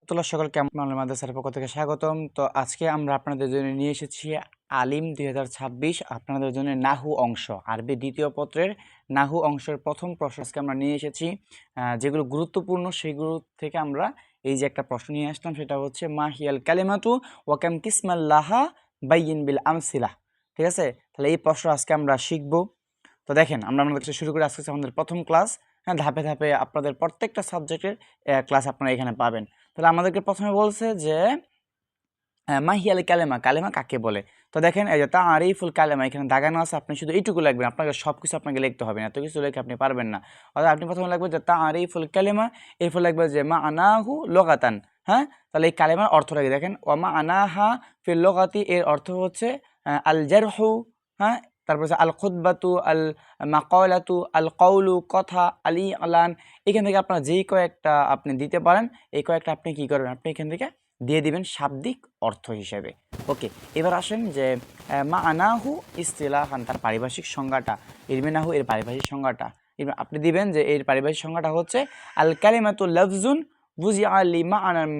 তোলা সকলকে আমার মাদ্রাসার পক্ষ থেকে স্বাগতম। তো আজকে আমরা আপনাদের জন্য নিয়ে এসেছি আলিম 2026 আপনাদের জন্য নাহু অংশ, আরবি দ্বিতীয় পত্রের নাহু অংশের প্রথম প্রশ্ন আজকে আমরা নিয়ে এসেছি। যেগুলো গুরুত্বপূর্ণ সেগুলো থেকে আমরা এই যে একটা প্রশ্ন নিয়ে আসলাম, সেটা হচ্ছে মা হিয়াল কালিমাতু ওয়াকাম কিসমাল্লাহা বাইয়িন বিল আমসিলা। ঠিক আছে, তাহলে এই প্রশ্ন আজকে আমরা শিখব। তো দেখেন, আমরা আমাদের কাছে শুরু করে আজকে আমাদের প্রথম ক্লাস। হ্যাঁ, ধাপে ধাপে আপনাদের প্রত্যেকটা সাবজেক্টের ক্লাস আপনারা এখানে পাবেন। তাহলে আমাদেরকে প্রথমে বলছে যে মাহিয়াল কালেমা, কালেমা কাকে বলে। তো দেখেন এই যে তারিফুল কালেমা এখানে দাগানো আছে, আপনি শুধু এইটুকু লিখবেন, আপনাকে সব কিছু আপনাকে লিখতে হবে না, এত কিছু লিখে আপনি পারবেন না। অর্থাৎ আপনি প্রথমে লিখবেন যে তারিফুল কালেমা, এরপর লিখবেন যে মা আনাহু লোগাতান। হ্যাঁ, তাহলে এই কালেমার অর্থটা কি দেখেন, ওয়া মা আনাহা ফিল লোগাতি, এর অর্থ হচ্ছে আল জারহু। হ্যাঁ, তারপর হচ্ছে আল খুতবাতু, আল মাকালাতু, আল কওলু কথা, আলী আলান। এখান থেকে আপনার যেই কয়েকটা আপনি দিতে পারেন, এই কয়েকটা আপনি কি করবেন, আপনি এখান থেকে দিয়ে দিবেন শাব্দিক অর্থ হিসেবে। ওকে, এবার আসেন যে মা আনাহু ইস্তিলাহান, তার পারিভাষিক সংজ্ঞাটা, ইলমিনাহু এর পারিভাষিক সংজ্ঞাটা আপনি দিবেন যে এর পারিভাষিক সংজ্ঞাটা হচ্ছে আল কালিমাতু লাফজুন বুজিআ লিমা আনান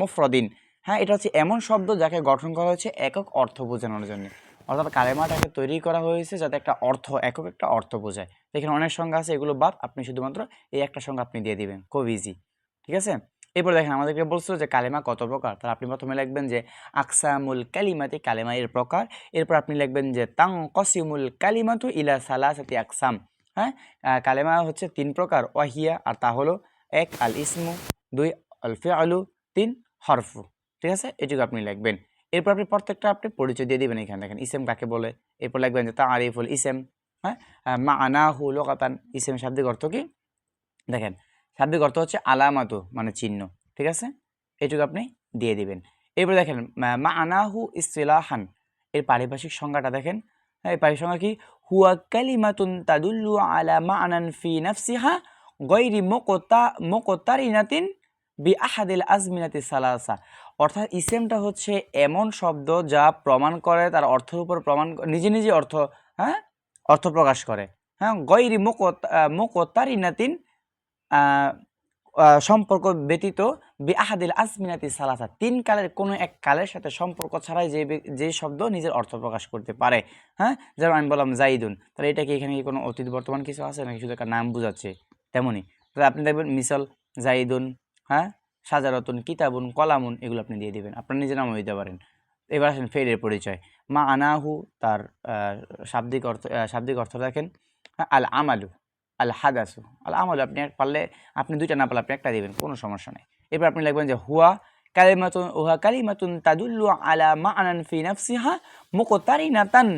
মুফরাদিন। হ্যাঁ, এটা হচ্ছে এমন শব্দ যাকে গঠন করা হয়েছে একক অর্থ বোঝানোর জন্য। অর্থাৎ কালেমাটাকে তৈরি করা হয়েছে যাতে একটা অর্থ, একক একটা অর্থ বোঝায়। এখানে অনেক সংজ্ঞা আছে, এগুলো বাদ, আপনি শুধুমাত্র এই একটা সংজ্ঞা আপনি দিয়ে দিবেন, খুব ইজি। ঠিক আছে, এরপর দেখেন আমাদেরকে বলছিল যে কালেমা কত প্রকার। তাহলে আপনি প্রথমে লিখবেন যে আকসামুল কালিমাতি, কালেমা এর প্রকার। এরপর আপনি লিখবেন যে তানকসিমুল কালিমাতু ইলা সালাসাতি আকসাম। হ্যাঁ, কালেমা হচ্ছে তিন প্রকার, ওয়াহিয়া, আর তা হলো এক আল ইসমু, দুই আল ফিআলু, তিন হরফু। ঠিক আছে, এটুকু আপনি লিখবেন। এরপর আপনি প্রত্যেকটা আপনি পরিচয় দিয়ে দিবেন। এখানে দেখেন ইসেম কাকে বলে, এরপর লিখবেন যে তারিফুল ইসেম। হ্যাঁ, মাআনাহু লুগাতান, ইসেম শাব্দিক অর্থ কি দেখেন, শাব্দিক অর্থ হচ্ছে আলামাতু মানে চিহ্ন। ঠিক আছে, এটুকু আপনি দিয়ে দিবেন। এরপর দেখেন মাআনাহু ইসতিলাহান, এর পারিভাষিক সংজ্ঞাটা দেখেন। এই পারিভাষিক সংজ্ঞা কি, হুয়া কালিমাতুন তাদুল্লু আলা মা'নান ফি নাফসিহা গায়রি মুকতারিনাতিন বি আহাদিল আজমিনাতি সালাসা। অর্থাৎ ইসেমটা হচ্ছে এমন শব্দ যা প্রমাণ করে তার অর্থের উপর প্রমাণ, নিজে নিজে অর্থ, হ্যাঁ, অর্থ প্রকাশ করে। হ্যাঁ, গায়রি মুকতারিনাতিন সম্পর্ক ব্যতীত বি আহাদিল আজমিনাতি সালাসা, তিন কালের কোনো এক কালের সাথে সম্পর্ক ছাড়াই যে শব্দ নিজের অর্থ প্রকাশ করতে পারে। হ্যাঁ, যেমন আমি বললাম জাইদুন, তাহলে এটা কি এখানে কি কোনো অতীত বর্তমান কিছু আছে নাকি শুধু একটা নাম বোঝাচ্ছে? তেমনই তাহলে আপনি দেখবেন মিসাল জাইদুন, হ্যাঁ, সাজারতুন, কিতাবুন, কলামুন, এগুলো আপনি দিয়ে দিবেন, আপনার নিজের নামও দিতে পারেন। এবার আসেন ফেলের পরিচয়। মা আনাহু, তার শাব্দিক অর্থ দেখেন, আল আমালু, আল হাদাসু, আল আমালু, আপনি পারলে আপনি দুইটা না পারলে আপনি একটা দিবেন, কোনো সমস্যা নেই। এরপর আপনি লিখবেন যে হুয়া কালিমাতুন তাদুল্লু আলা মা'নান ফি নাফসিহা মুকতারিনাতান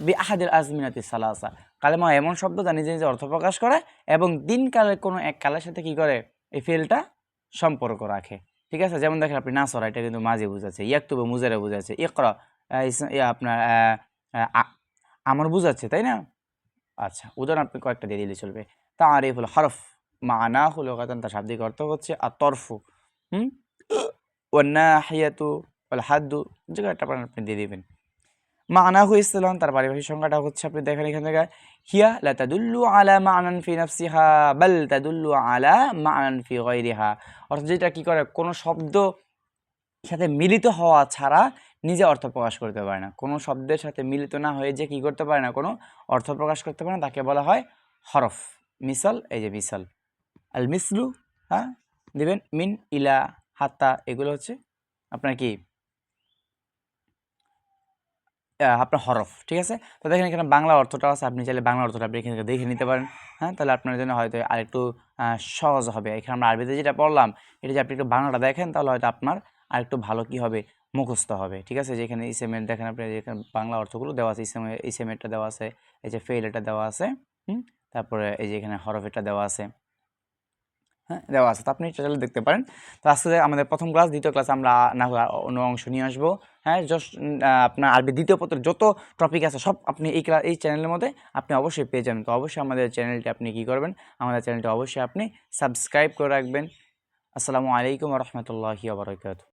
বি আহাদিল আজমিনাতি সালাসা। কালেমা এমন শব্দ যা নিজে নিজে অর্থ প্রকাশ করে এবং দিনকালের কোনো এক কালের সাথে কি করে, এই ফেলটা সম্পর্ক রাখে। ঠিক আছে, যেমন দেখেন আপনি নাসরা, এটা কিন্তু মাঝে বুঝাচ্ছে, ইয়াকতুবু মুজারে বুঝাচ্ছে, ইকরা আপনার আমর বুঝাচ্ছে, তাই না? আচ্ছা, উদাহরণ আপনি কয়েকটা দিয়ে দিলে চলবে। তারিফুল হরফ মানাহু লুগাতান, তার শাব্দিক অর্থ হচ্ছে আত-তরফু, ওয়ান নাহিয়াতু ওয়াল হাদ্দু, যে একটা আপনি দিয়ে দিবেন। মানাহু ইসতিলাহান, তার পারিভাষিক সংজ্ঞাটা হচ্ছে, আপনি দেখেন এখান থেকে, হিয়া লা তাদুল্লু আলা মা'নান ফি নাফসিহা বাল তাদুল্লু আলা মা'নান ফি গায়রিহা। অর্থাৎ যেটা কি করে, কোনো শব্দ সাথে মিলিত হওয়া ছাড়া নিজে অর্থ প্রকাশ করতে পারে না, কোনো শব্দের সাথে মিলিত না হয়ে যে কি করতে পারে না, কোনো অর্থ প্রকাশ করতে পারে না, তাকে বলা হয় হরফ। মিসাল, এই যে মিসাল আল মিসলু, হ্যাঁ, দিবেন মিন, ইলা, হাত্তা, এগুলো হচ্ছে আপনার কি আপনার হরফ। ঠিক আছে, তো দেখেন এখানে বাংলা অর্থটা আছে, আপনি চাইলে বাংলা অর্থটা আপনি এখানে দেখে নিতে পারেন। হ্যাঁ, তাহলে আপনার জন্য হয়তো আরেকটু সহজ হবে। এখানে আমরা আরবিতে যেটা পড়লাম, এটা যে আপনি একটু বাংলাটা দেখেন, তাহলে হয়তো আপনার আরেকটু ভালো কি হবে, মুখস্থ হবে। ঠিক আছে, যেখানে ইসেমের দেখেন আপনি, যেখানে বাংলা অর্থগুলো দেওয়া আছে, ইসেমেরটা দেওয়া আছে, এই যে ফেল এটা দেওয়া আছে, তারপরে এই যে এখানে হরফ এটা দেওয়া আছে, হ্যাঁ, দেওয়া আছে, তো আপনি চ্যানেল দেখতে পারেন। তো আজকে আমাদের প্রথম ক্লাস, দ্বিতীয় ক্লাসে আমরা না অন্য অংশ নিয়ে আসবো। হ্যাঁ, জাস্ট আপনার আরবি দ্বিতীয় পত্রের যত টপিক আছে সব আপনি এই চ্যানেলের মধ্যে আপনি অবশ্যই পেয়ে যাবেন। তো অবশ্যই আমাদের চ্যানেলটি আপনি কী করবেন, আমাদের চ্যানেলটি অবশ্যই আপনি সাবস্ক্রাইব করে রাখবেন। আসসালামু আলাইকুম ওয়া রাহমাতুল্লাহি ওয়া বারাকাতুহু।